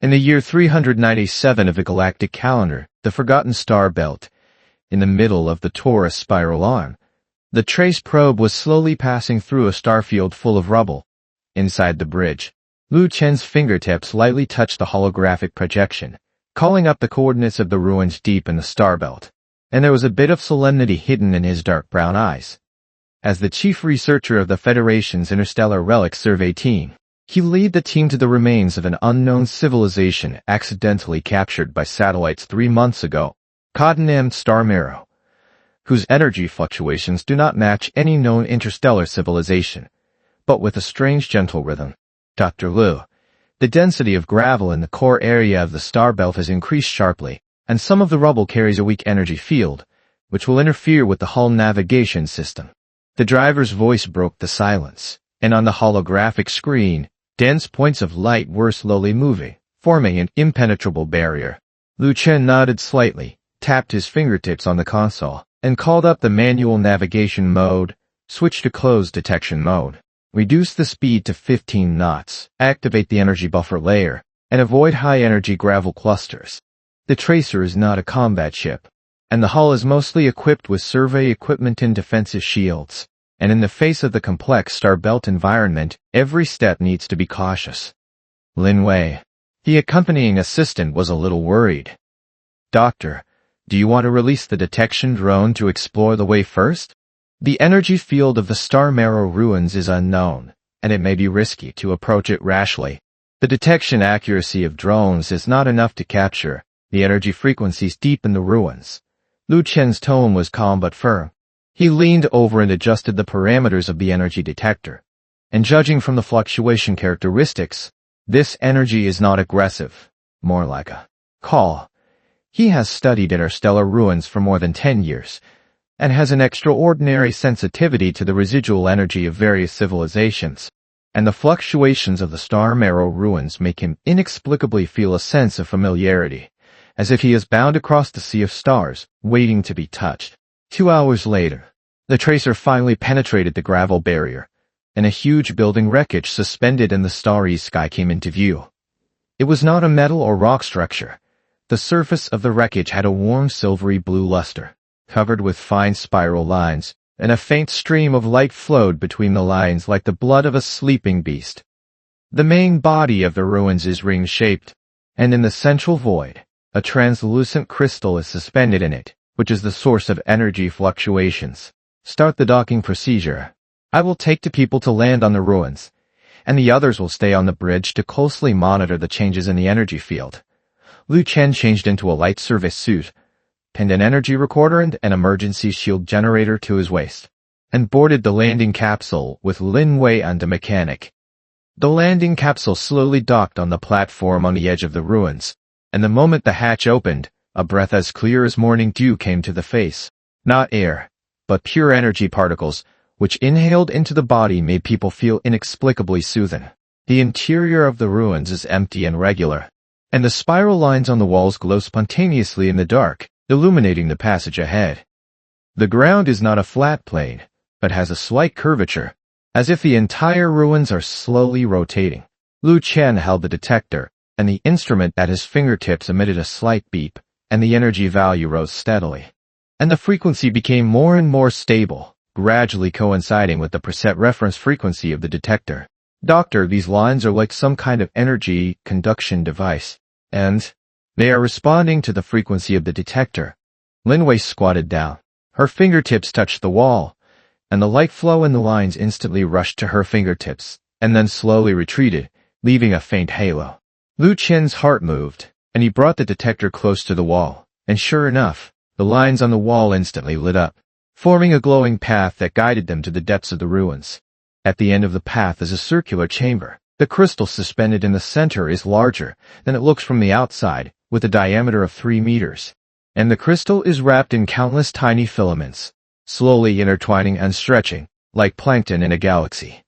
In the year 397 of the galactic calendar, the Forgotten Star Belt, in the middle of the Taurus spiral arm, the trace probe was slowly passing through a starfield full of rubble. Inside the bridge, Lu Chen's fingertips lightly touched the holographic projection, calling up the coordinates of the ruins deep in the star belt, and there was a bit of solemnity hidden in his dark brown eyes. As the chief researcher of the Federation's Interstellar Relics Survey team, he led the team to the remains of an unknown civilization accidentally captured by satellites 3 months ago, codenamed Star Marrow, whose energy fluctuations do not match any known interstellar civilization, but with a strange gentle rhythm. Dr. Liu, the density of gravel in the core area of the star belt has increased sharply, and some of the rubble carries a weak energy field, which will interfere with the hull navigation system. The driver's voice broke the silence, and on the holographic screen, dense points of light were slowly moving, forming an impenetrable barrier. Lu Chen nodded slightly, tapped his fingertips on the console, and called up the manual navigation mode, switched to closed detection mode. Reduce the speed to 15 knots, activate the energy buffer layer, and avoid high-energy gravel clusters. The tracer is not a combat ship, and the hull is mostly equipped with survey equipment and defensive shields. And in the face of the complex star belt environment, every step needs to be cautious. Lin Wei, the accompanying assistant, was a little worried. Doctor, do you want to release the detection drone to explore the way first? The energy field of the Star Marrow ruins is unknown, and it may be risky to approach it rashly. The detection accuracy of drones is not enough to capture the energy frequencies deep in the ruins. Lu Chen's tone was calm but firm. He leaned over and adjusted the parameters of the energy detector. And judging from the fluctuation characteristics, this energy is not aggressive, more like a call. He has studied interstellar ruins for more than 10 years, and has an extraordinary sensitivity to the residual energy of various civilizations, and the fluctuations of the Star Marrow ruins make him inexplicably feel a sense of familiarity, as if he is bound across the sea of stars, waiting to be touched. 2 hours later, the tracer finally penetrated the gravel barrier, and a huge building wreckage suspended in the starry sky came into view. It was not a metal or rock structure. The surface of the wreckage had a warm silvery blue luster, covered with fine spiral lines, and a faint stream of light flowed between the lines like the blood of a sleeping beast. The main body of the ruins is ring-shaped, and in the central void, a translucent crystal is suspended in it, which is the source of energy fluctuations. Start the docking procedure. I will take 2 people to land on the ruins, and the others will stay on the bridge to closely monitor the changes in the energy field. Lu Chen changed into a light service suit, pinned an energy recorder and an emergency shield generator to his waist, and boarded the landing capsule with Lin Wei and a mechanic. The landing capsule slowly docked on the platform on the edge of the ruins, and the moment the hatch opened, a breath as clear as morning dew came to the face. Not air, but pure energy particles, which inhaled into the body made people feel inexplicably soothing. The interior of the ruins is empty and regular, and the spiral lines on the walls glow spontaneously in the dark, illuminating the passage ahead. The ground is not a flat plane, but has a slight curvature, as if the entire ruins are slowly rotating. Lu Chen held the detector, and the instrument at his fingertips emitted a slight beep, and the energy value rose steadily. And the frequency became more and more stable, gradually coinciding with the preset reference frequency of the detector. Doctor, these lines are like some kind of energy conduction device, and they are responding to the frequency of the detector. Lin Wei squatted down. Her fingertips touched the wall, and the light flow in the lines instantly rushed to her fingertips, and then slowly retreated, leaving a faint halo. Lu Chen's heart moved, and he brought the detector close to the wall, and sure enough, the lines on the wall instantly lit up, forming a glowing path that guided them to the depths of the ruins. At the end of the path is a circular chamber. The crystal suspended in the center is larger than it looks from the outside, with a diameter of 3 meters. And the crystal is wrapped in countless tiny filaments, slowly intertwining and stretching, like plankton in a galaxy.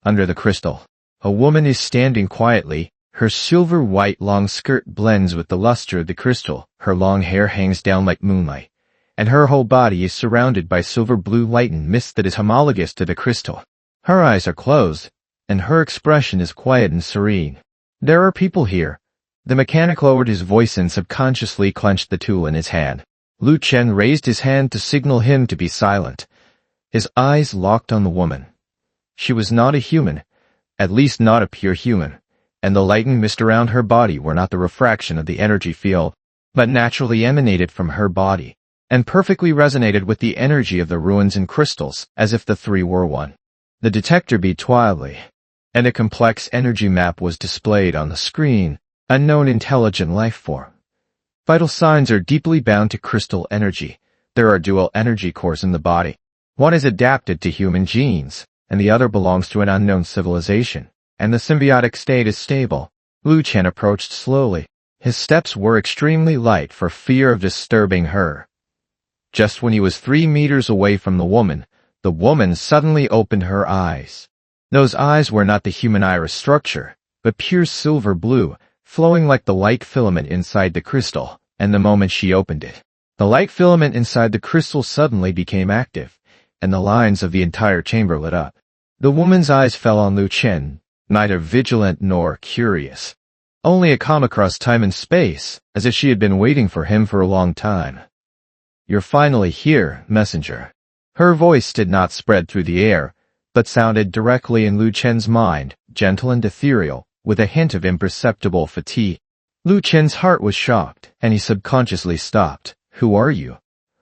Under the crystal, a woman is standing quietly. Her silver-white long skirt blends with the luster of the crystal, her long hair hangs down like moonlight, and her whole body is surrounded by silver-blue light and mist that is homologous to the crystal. Her eyes are closed, and her expression is quiet and serene. There are people here, The mechanic lowered his voice and subconsciously clenched the tool in his hand. Lu Chen raised his hand to signal him to be silent. His eyes locked on the woman. She was not a human, at least not a pure human, and the light and mist around her body were not the refraction of the energy field, but naturally emanated from her body, and perfectly resonated with the energy of the ruins and crystals, as if the three were one. The detector beat wildly, and a complex energy map was displayed on the screen. Unknown intelligent life form. Vital signs are deeply bound to crystal energy. There are dual energy cores in the body. One is adapted to human genes, and the other belongs to an unknown civilization, and the symbiotic state is stable. Lu Chen approached slowly. His steps were extremely light for fear of disturbing her. Just when he was 3 meters away from the woman suddenly opened her eyes. Those eyes were not the human iris structure, but pure silver blue, flowing like the light filament inside the crystal, and the moment she opened it, the light filament inside the crystal suddenly became active, and the lines of the entire chamber lit up. The woman's eyes fell on Lu Chen, neither vigilant nor curious. Only a calm across time and space, as if she had been waiting for him for a long time. "You're finally here, messenger." Her voice did not spread through the air, but sounded directly in Lu Chen's mind, gentle and ethereal, with a hint of imperceptible fatigue. Lu Chen's heart was shocked, and he subconsciously stopped. "Who are you?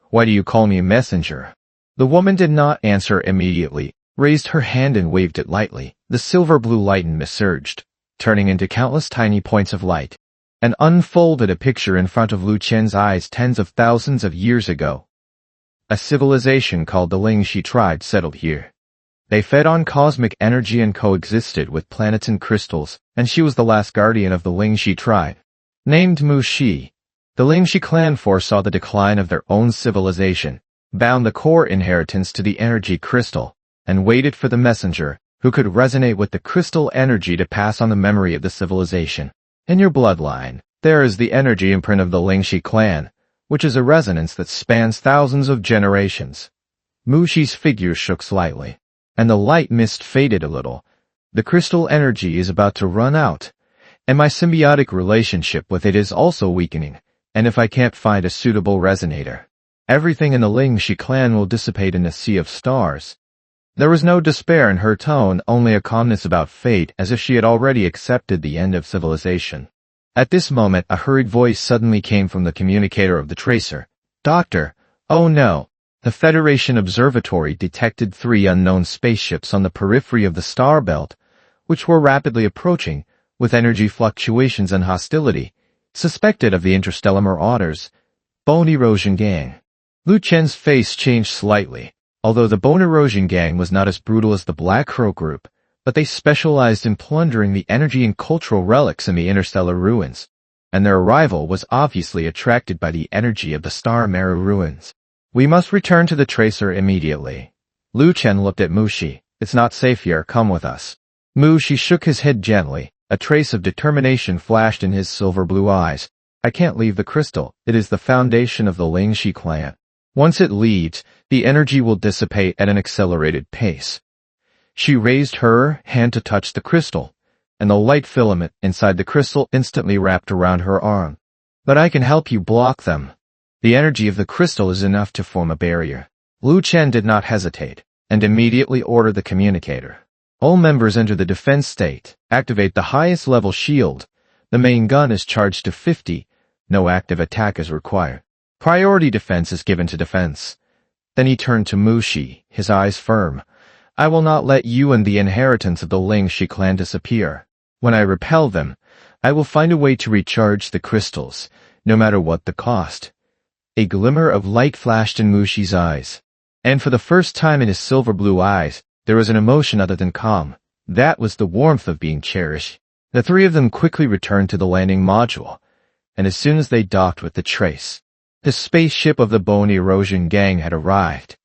Why do you call me messenger?" The woman did not answer immediately, raised her hand and waved it lightly. The silver blue light and mist surged, turning into countless tiny points of light, and unfolded a picture in front of Lu Chen's eyes tens of thousands of years ago. A civilization called the Lingxi tribe settled here. They fed on cosmic energy and coexisted with planets and crystals, and she was the last guardian of the Lingxi tribe. Named Mu Shi, the Lingxi clan foresaw the decline of their own civilization, bound the core inheritance to the energy crystal, and waited for the messenger, who could resonate with the crystal energy to pass on the memory of the civilization. In your bloodline, there is the energy imprint of the Lingxi clan, which is a resonance that spans thousands of generations. Mu Shi's figure shook slightly, and the light mist faded a little. The crystal energy is about to run out, and my symbiotic relationship with it is also weakening, and if I can't find a suitable resonator, everything in the Lingxi clan will dissipate in a sea of stars. There was no despair in her tone, only a calmness about fate, as if she had already accepted the end of civilization. At this moment, a hurried voice suddenly came from the communicator of the tracer. "Doctor, oh no." The Federation Observatory detected 3 unknown spaceships on the periphery of the star belt, which were rapidly approaching, with energy fluctuations and hostility, suspected of the Interstellar Marauders, Bone Erosion Gang. Lu Chen's face changed slightly, although the Bone Erosion Gang was not as brutal as the Black Crow group, but they specialized in plundering the energy and cultural relics in the interstellar ruins, and their arrival was obviously attracted by the energy of the Star Meru ruins. "We must return to the tracer immediately." Lu Chen looked at Mu Shi. "It's not safe here, come with us." Mu Shi shook his head gently. A trace of determination flashed in his silver blue eyes. "I can't leave the crystal. It is the foundation of the Lingxi clan. Once it leaves, the energy will dissipate at an accelerated pace." She raised her hand to touch the crystal, and the light filament inside the crystal instantly wrapped around her arm. "But I can help you block them. The energy of the crystal is enough to form a barrier." Lu Chen did not hesitate, and immediately ordered the communicator. "All members enter the defense state. Activate the highest level shield. The main gun is charged to 50. No active attack is required. Priority defense is given to defense." Then he turned to Mu Shi, his eyes firm. "I will not let you and the inheritance of the Lingxi clan disappear. When I repel them, I will find a way to recharge the crystals, no matter what the cost." A glimmer of light flashed in Mu Shi's eyes, and for the first time in his silver blue eyes, there was an emotion other than calm. That was the warmth of being cherished. The 3 of them quickly returned to the landing module, and as soon as they docked with the trace, the spaceship of the Bone Erosion Gang had arrived,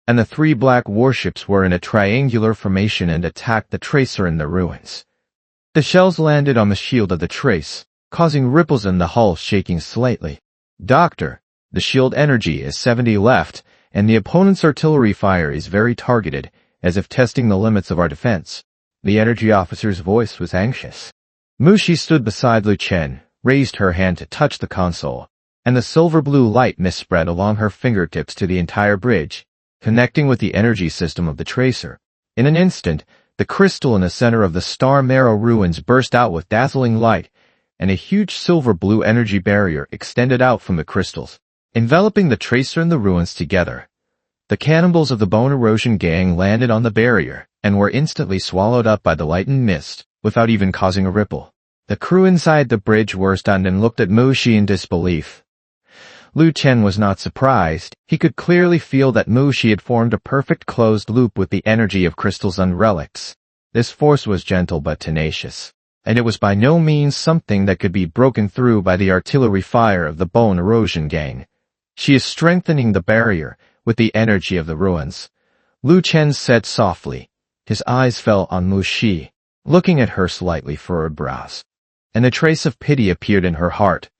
and the 3 black warships were in a triangular formation and attacked the tracer in the ruins. The shells landed on the shield of the trace, causing ripples in the hull, shaking slightly. "Doctor, the shield energy is 70 left, and the opponent's artillery fire is very targeted, as if testing the limits of our defense." The energy officer's voice was anxious. Mu Shi stood beside Lu Chen, raised her hand to touch the console, and the silver-blue light mist spread along her fingertips to the entire bridge, connecting with the energy system of the tracer. In an instant, the crystal in the center of the Star Marrow ruins burst out with dazzling light, and a huge silver-blue energy barrier extended out from the crystals, enveloping the tracer and the ruins together. The cannibals of the Bone Erosion gang landed on the barrier, and were instantly swallowed up by the light and mist, without even causing a ripple. The crew inside the bridge were stunned and looked at Mushi in disbelief. Lu Chen was not surprised. He could clearly feel that Mushi had formed a perfect closed loop with the energy of crystals and relics. This force was gentle but tenacious, and it was by no means something that could be broken through by the artillery fire of the Bone Erosion gang. She is strengthening the barrier with the energy of the ruins, Lu Chen said softly. His eyes fell on Mushi, looking at her slightly furrowed brows, and a trace of pity appeared in her heart.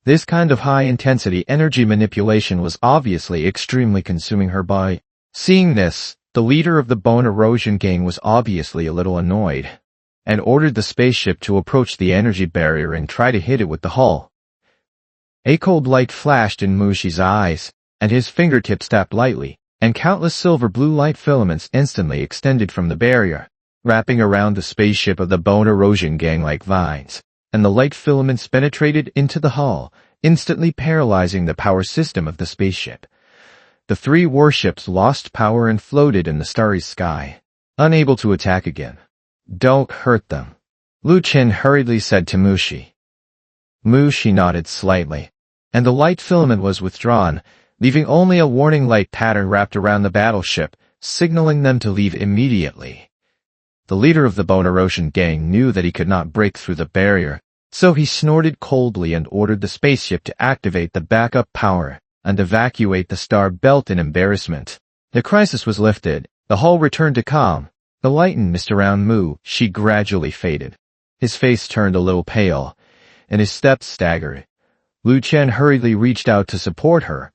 This kind of high-intensity energy manipulation was obviously extremely consuming her body. Seeing this, the leader of the Bone Erosion gang was obviously a little annoyed, and ordered the spaceship to approach the energy barrier and try to hit it with the hull. A cold light flashed in Mushi's eyes, and his fingertips tapped lightly, and countless silver-blue light filaments instantly extended from the barrier, wrapping around the spaceship of the Bone Erosion gang like vines, and the light filaments penetrated into the hull, instantly paralyzing the power system of the spaceship. The three warships lost power and floated in the starry sky, unable to attack again. "Don't hurt them," Lu Chen hurriedly said to Mushi. Mushi nodded slightly, and the light filament was withdrawn, leaving only a warning light pattern wrapped around the battleship, signaling them to leave immediately. The leader of the Bone Erosion gang knew that he could not break through the barrier, so he snorted coldly and ordered the spaceship to activate the backup power and evacuate the star belt in embarrassment. The crisis was lifted, the hull returned to calm, the light and mist around Mushi gradually faded. His face turned a little pale, and his steps staggered. Lu Chen hurriedly reached out to support her,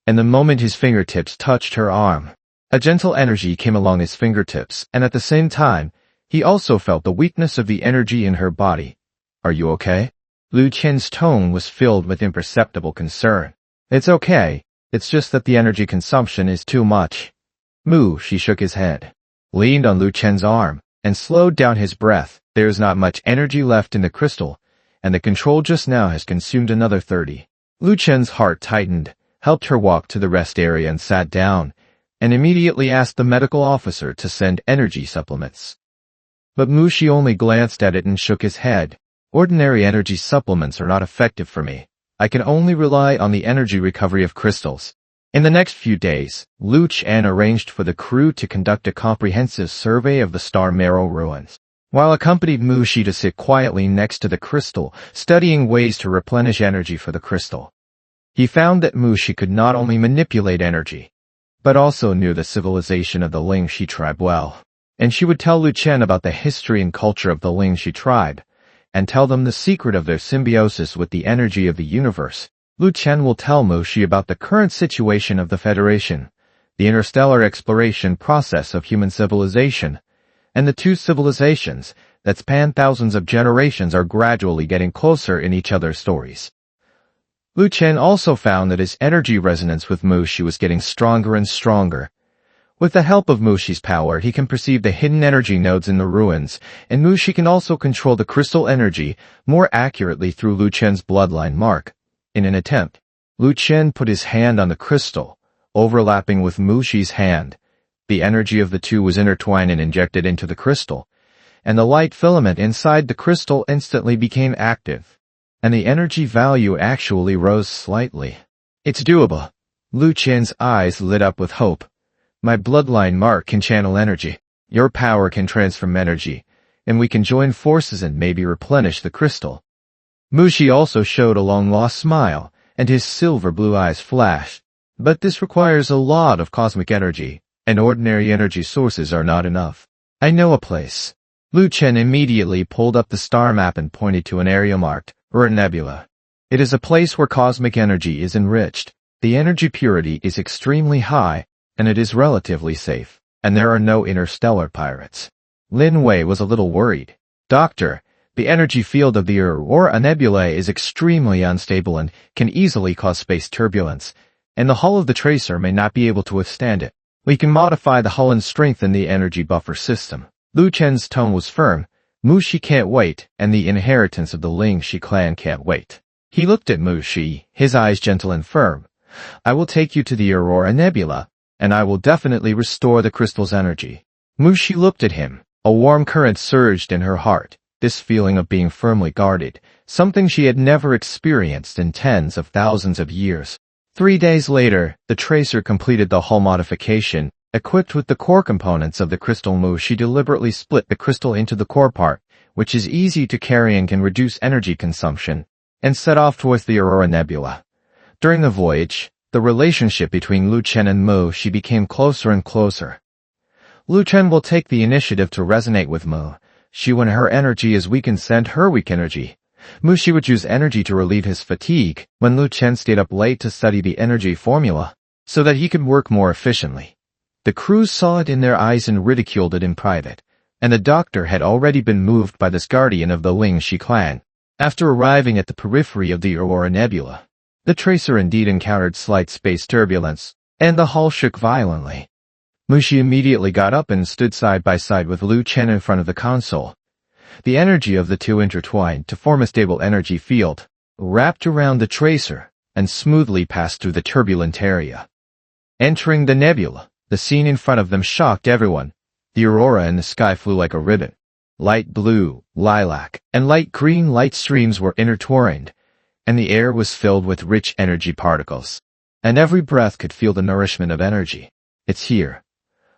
and the moment his fingertips touched her arm, a gentle energy came along his fingertips, and at the same time, he also felt the weakness of the energy in her body. "Are you okay?" Lu Chen's tone was filled with imperceptible concern. "It's okay, it's just that the energy consumption is too much." Mushi shook his head, leaned on Lu Chen's arm, and slowed down his breath. "There is not much energy left in the crystal, and the control just now has consumed another 30. Lu Chen's heart tightened, helped her walk to the rest area and sat down, and immediately asked the medical officer to send energy supplements. But Mushi only glanced at it and shook his head. "Ordinary energy supplements are not effective for me. I can only rely on the energy recovery of crystals." In the next few days, Lu Chen arranged for the crew to conduct a comprehensive survey of the Star Marrow ruins, while accompanied Mushi to sit quietly next to the crystal, studying ways to replenish energy for the crystal. He found that Mushi could not only manipulate energy, but also knew the civilization of the Lingxi tribe well, and she would tell Lu Chen about the history and culture of the Lingxi tribe, and tell them the secret of their symbiosis with the energy of the universe. Lu Chen will tell Mushi about the current situation of the Federation, the interstellar exploration process of human civilization, and the two civilizations that span thousands of generations are gradually getting closer in each other's stories. Lu Chen also found that his energy resonance with Mushi was getting stronger and stronger. With the help of Mushi's power, he can perceive the hidden energy nodes in the ruins, and Mushi can also control the crystal energy more accurately through Lu Chen's bloodline mark. In an attempt, Lu Chen put his hand on the crystal, overlapping with Mushi's hand. The energy of the two was intertwined and injected into the crystal, and the light filament inside the crystal instantly became active, and the energy value actually rose slightly. "It's doable." Lu Chen's eyes lit up with hope. "My bloodline mark can channel energy. Your power can transform energy, and we can join forces and maybe replenish the crystal." Mushi also showed a long-lost smile, and his silver-blue eyes flashed. "But this requires a lot of cosmic energy, and ordinary energy sources are not enough. I know a place." Lu Chen immediately pulled up the star map and pointed to an area marked Ur Nebula. "It is a place where cosmic energy is enriched. The energy purity is extremely high, and it is relatively safe, and there are no interstellar pirates." Lin Wei was a little worried. "Doctor, The energy field of the Aurora Nebula is extremely unstable and can easily cause space turbulence, and the hull of the tracer may not be able to withstand it. We can modify the hull and strengthen the energy buffer system. Lu Chen's tone was firm. Mushi can't wait, and the inheritance of the Lingxi clan can't wait. He looked at Mushi, his eyes gentle and firm. I will take you to the Aurora Nebula, and I will definitely restore the crystal's energy. Mushi looked at him. A warm current surged in her heart, this feeling of being firmly guarded, something she had never experienced in tens of thousands of years. 3 days later, the tracer completed the hull modification. Equipped with the core components of the crystal, Mushi deliberately split the crystal into the core part, which is easy to carry and can reduce energy consumption, and set off towards the Aurora Nebula. During the voyage, the relationship between Lu Chen and Mushi became closer and closer. Lu Chen will take the initiative to resonate with Mushi when her energy is weak and send her weak energy. Mushi would use energy to relieve his fatigue when Lu Chen stayed up late to study the energy formula, so that he could work more efficiently. The crew saw it in their eyes and ridiculed it in private, and the doctor had already been moved by this guardian of the Lingxi clan. After arriving at the periphery of the Aurora Nebula, the tracer indeed encountered slight space turbulence, and the hull shook violently. Mushi immediately got up and stood side by side with Lu Chen in front of the console. The energy of the two intertwined to form a stable energy field, wrapped around the tracer, and smoothly passed through the turbulent area. Entering the nebula, the scene in front of them shocked everyone. The aurora in the sky flew like a ribbon. Light blue, lilac, and light green light streams were intertwined, and the air was filled with rich energy particles. And every breath could feel the nourishment of energy. It's here.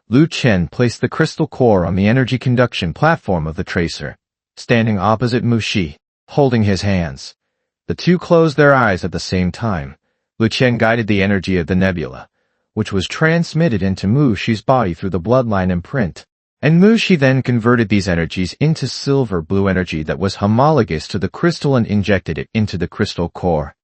Lu Chen placed the crystal core on the energy conduction platform of the tracer, standing opposite Mushi, holding his hands. The two closed their eyes at the same time. Lu Chen guided the energy of the nebula, which was transmitted into Mushi's body through the bloodline imprint, and Mushi then converted these energies into silver-blue energy that was homologous to the crystal and injected it into the crystal core.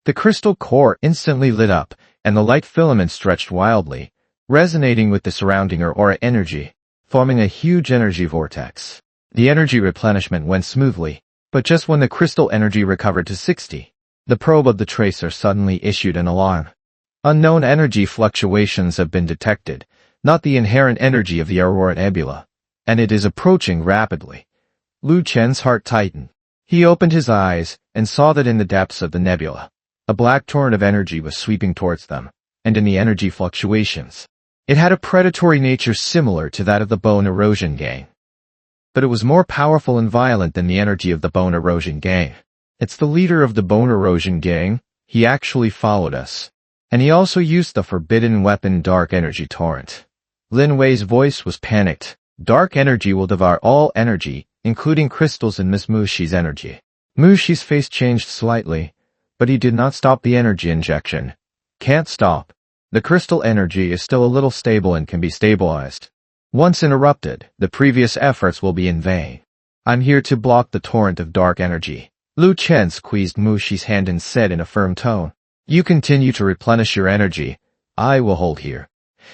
The crystal core instantly lit up, and the light filament stretched wildly, resonating with the surrounding aura energy, forming a huge energy vortex. The energy replenishment went smoothly, but just when the crystal energy recovered to 60, the probe of the tracer suddenly issued an alarm. Unknown energy fluctuations have been detected, not the inherent energy of the Aurora Nebula, and it is approaching rapidly. Lu Chen's heart tightened. He opened his eyes and saw that in the depths of the nebula, a black torrent of energy was sweeping towards them, and in the energy fluctuations, it had a predatory nature similar to that of the bone erosion gang. But it was more powerful and violent than the energy of the bone erosion gang. It's the leader of the bone erosion gang. He actually followed us. And he also used the forbidden weapon Dark Energy Torrent. Lin Wei's voice was panicked. Dark energy will devour all energy, including crystals and Miss Mushi's energy. Mushi's face changed slightly, but he did not stop the energy injection. Can't stop. The crystal energy is still a little stable and can be stabilized. Once interrupted, the previous efforts will be in vain. I'm here to block the torrent of dark energy. Lu Chen squeezed Mushi's hand and said in a firm tone, You continue to replenish your energy. I will hold here.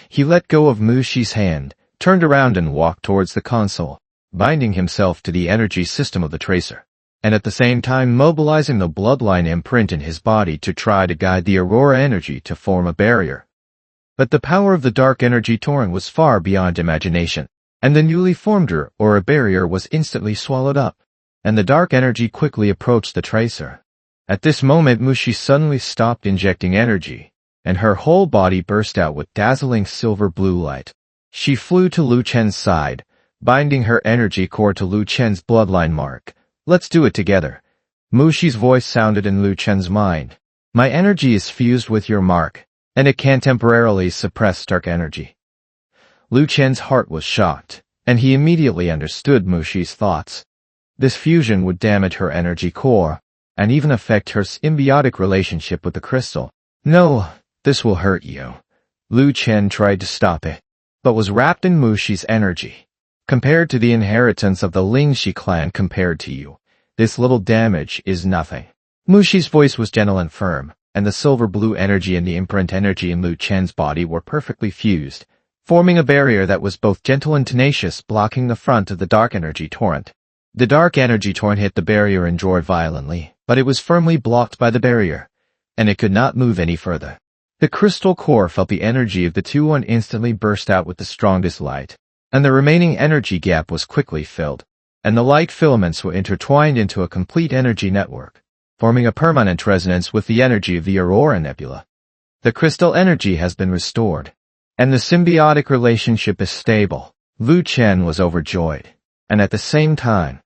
He let go of Mushi's hand, turned around and walked towards the console, binding himself to the energy system of the tracer, and at the same time mobilizing the bloodline imprint in his body to try to guide the aurora energy to form a barrier. But the power of the dark energy torrent was far beyond imagination, and the newly formed aurora barrier was instantly swallowed up, and the dark energy quickly approached the tracer. At this moment Mushi suddenly stopped injecting energy, and her whole body burst out with dazzling silver blue light. She flew to Lu Chen's side, binding her energy core to Lu Chen's bloodline mark. Let's do it together. Mushi's voice sounded in Lu Chen's mind. My energy is fused with your mark, and it can temporarily suppress dark energy. Lu Chen's heart was shocked, and he immediately understood Mushi's thoughts. This fusion would damage her energy core, and even affect her symbiotic relationship with the crystal. No, this will hurt you. Lu Chen tried to stop it, but was wrapped in Mushi's energy. Compared to the inheritance of the Lingxi clan compared to you, this little damage is nothing. Mushi's voice was gentle and firm, and the silver blue energy and the imprint energy in Lu Chen's body were perfectly fused, forming a barrier that was both gentle and tenacious, blocking the front of the dark energy torrent. The dark energy torrent hit the barrier and roared violently, but it was firmly blocked by the barrier, and it could not move any further. The crystal core felt the energy of the two and instantly burst out with the strongest light, and the remaining energy gap was quickly filled, and the light filaments were intertwined into a complete energy network, forming a permanent resonance with the energy of the Aurora Nebula. The crystal energy has been restored, and the symbiotic relationship is stable. Lu Chen was overjoyed, and at the same time,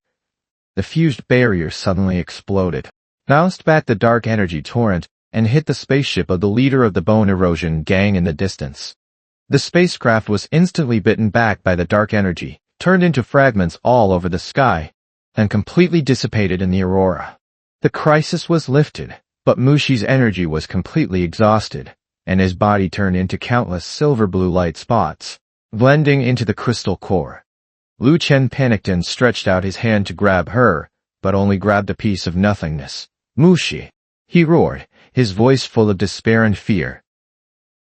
the fused barrier suddenly exploded, bounced back the dark energy torrent, and hit the spaceship of the leader of the bone erosion gang in the distance. The spacecraft was instantly bitten back by the dark energy, turned into fragments all over the sky, and completely dissipated in the aurora. The crisis was lifted, but Mushi's energy was completely exhausted, and his body turned into countless silver blue light spots, blending into the crystal core. Lu Chen panicked and stretched out his hand to grab her, but only grabbed a piece of nothingness. "Mushi!" he roared, his voice full of despair and fear.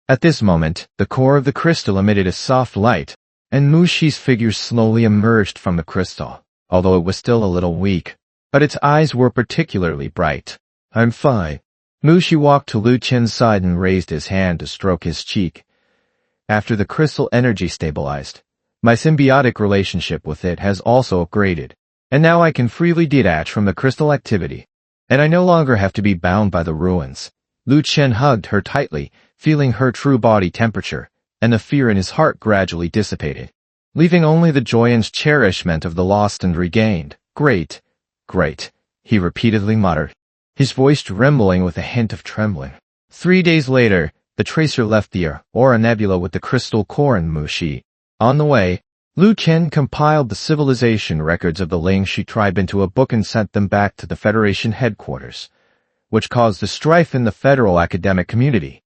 At this moment, the core of the crystal emitted a soft light, and Mushi's figure slowly emerged from the crystal, although it was still a little weak, but its eyes were particularly bright. "I'm fine." Mushi walked to Lu Chen's side and raised his hand to stroke his cheek. "After the crystal energy stabilized, my symbiotic relationship with it has also upgraded, and now I can freely detach from the crystal activity, and I no longer have to be bound by the ruins." Lu Chen hugged her tightly, feeling her true body temperature, and the fear in his heart gradually dissipated, leaving only the joy and cherishment of the lost and regained. "Great, great," he repeatedly muttered, his voice trembling with a hint of trembling. 3 days later, the tracer left the Aurora Nebula with the crystal core and Mushi. On the way, Lu Chen compiled the civilization records of the Lingxi tribe into a book and sent them back to the Federation headquarters, which caused a strife in the federal academic community.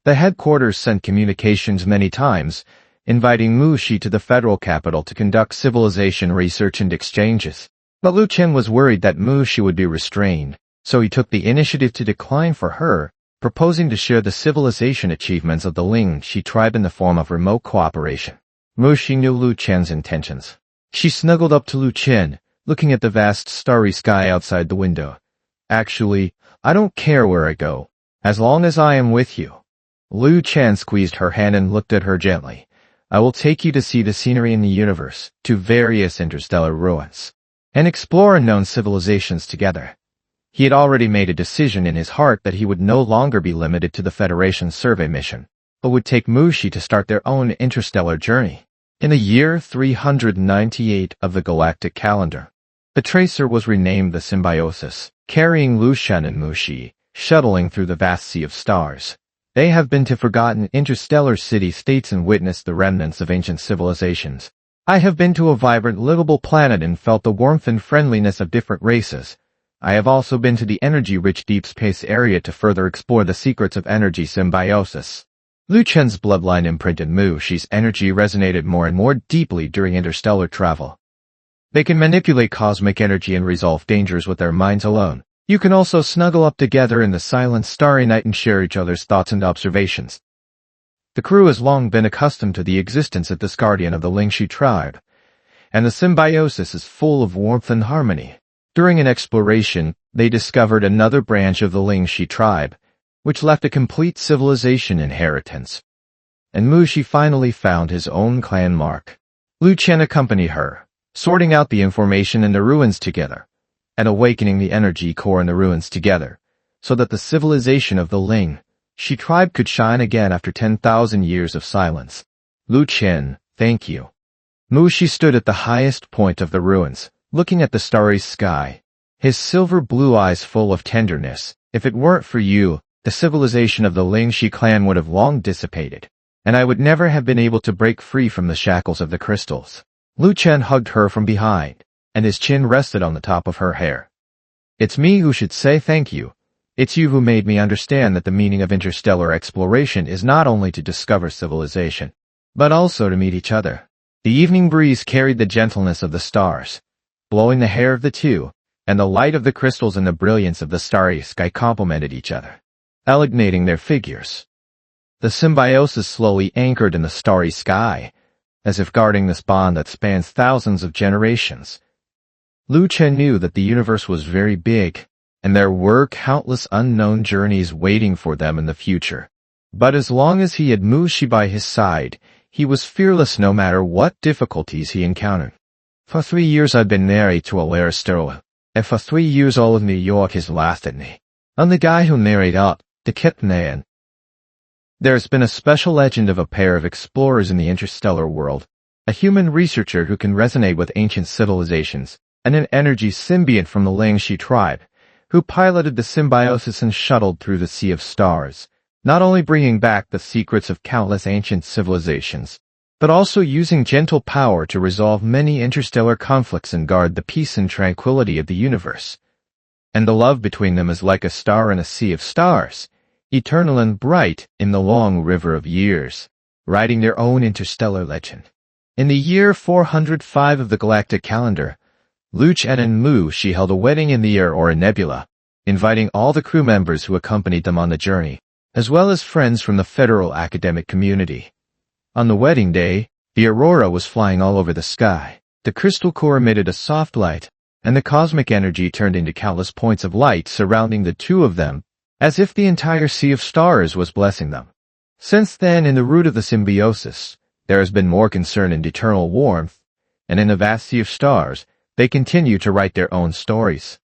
The headquarters sent communications many times, inviting Mushi to the federal capital to conduct civilization research and exchanges. But Lu Chen was worried that Mushi would be restrained, so he took the initiative to decline for her, proposing to share the civilization achievements of the Lingxi tribe in the form of remote cooperation. Mushi knew Lu Chen's intentions. She snuggled up to Lu Chen, looking at the vast starry sky outside the window. "Actually, I don't care where I go, as long as I am with you." Lu Chen squeezed her hand and looked at her gently. "I will take you to see the scenery in the universe, to various interstellar ruins, and explore unknown civilizations together." He had already made a decision in his heart that he would no longer be limited to the Federation survey mission, but would take Mushi to start their own interstellar journey. In the year 398 of the galactic calendar, the tracer was renamed the Symbiosis, carrying Lu Chen and Mushi, shuttling through the vast sea of stars. They have been to forgotten interstellar city-states and witnessed the remnants of ancient civilizations. I have been to a vibrant, livable planet and felt the warmth and friendliness of different races. I have also been to the energy-rich deep space area to further explore the secrets of energy symbiosis. Lu Chen's bloodline imprinted Mushi's energy resonated more and more deeply during interstellar travel. They can manipulate cosmic energy and resolve dangers with their minds alone. You can also snuggle up together in the silent starry night and share each other's thoughts and observations. The crew has long been accustomed to the existence of this guardian of the Lingxi tribe, and the symbiosis is full of warmth and harmony. During an exploration, they discovered another branch of the Lingxi tribe, which left a complete civilization inheritance. And Mushi finally found his own clan mark. Lu Chen accompanied her, sorting out the information in the ruins together, and awakening the energy core in the ruins together, so that the civilization of the Lingxi tribe could shine again after 10,000 years of silence. "Lu Chen, thank you." Mushi stood at the highest point of the ruins, looking at the starry sky, his silver blue eyes full of tenderness. "If it weren't for you, the civilization of the Lingxi clan would have long dissipated, and I would never have been able to break free from the shackles of the crystals." Lu Chen hugged her from behind, and his chin rested on the top of her hair. "It's me who should say thank you. It's you who made me understand that the meaning of interstellar exploration is not only to discover civilization, but also to meet each other." The evening breeze carried the gentleness of the stars, blowing the hair of the two, and the light of the crystals and the brilliance of the starry sky complemented each other, illuminating their figures. The symbiosis slowly anchored in the starry sky, as if guarding this bond that spans thousands of generations. Lu Chen knew that the universe was very big, and there were countless unknown journeys waiting for them in the future. But as long as he had Mushi by his side, he was fearless no matter what difficulties he encountered. For 3 years I've been married to Interstellar, and for 3 years all of New York has laughed at me. I'm the guy who married up the Kitman. There's been a special legend of a pair of explorers in the interstellar world, a human researcher who can resonate with ancient civilizations, and an energy symbiont from the Langshi tribe, who piloted the symbiosis and shuttled through the sea of stars, not only bringing back the secrets of countless ancient civilizations, but also using gentle power to resolve many interstellar conflicts and guard the peace and tranquility of the universe. And the love between them is like a star in a sea of stars, eternal and bright in the long river of years, writing their own interstellar legend. In the year 405 of the galactic calendar, Lu Chen and Mu Shi held a wedding in the air or a nebula, inviting all the crew members who accompanied them on the journey, as well as friends from the federal academic community. On the wedding day, the aurora was flying all over the sky. The crystal core emitted a soft light, and the cosmic energy turned into countless points of light surrounding the two of them, as if the entire sea of stars was blessing them. Since then, in the root of the symbiosis, there has been more concern and eternal warmth, and in the vast sea of stars, they continue to write their own stories.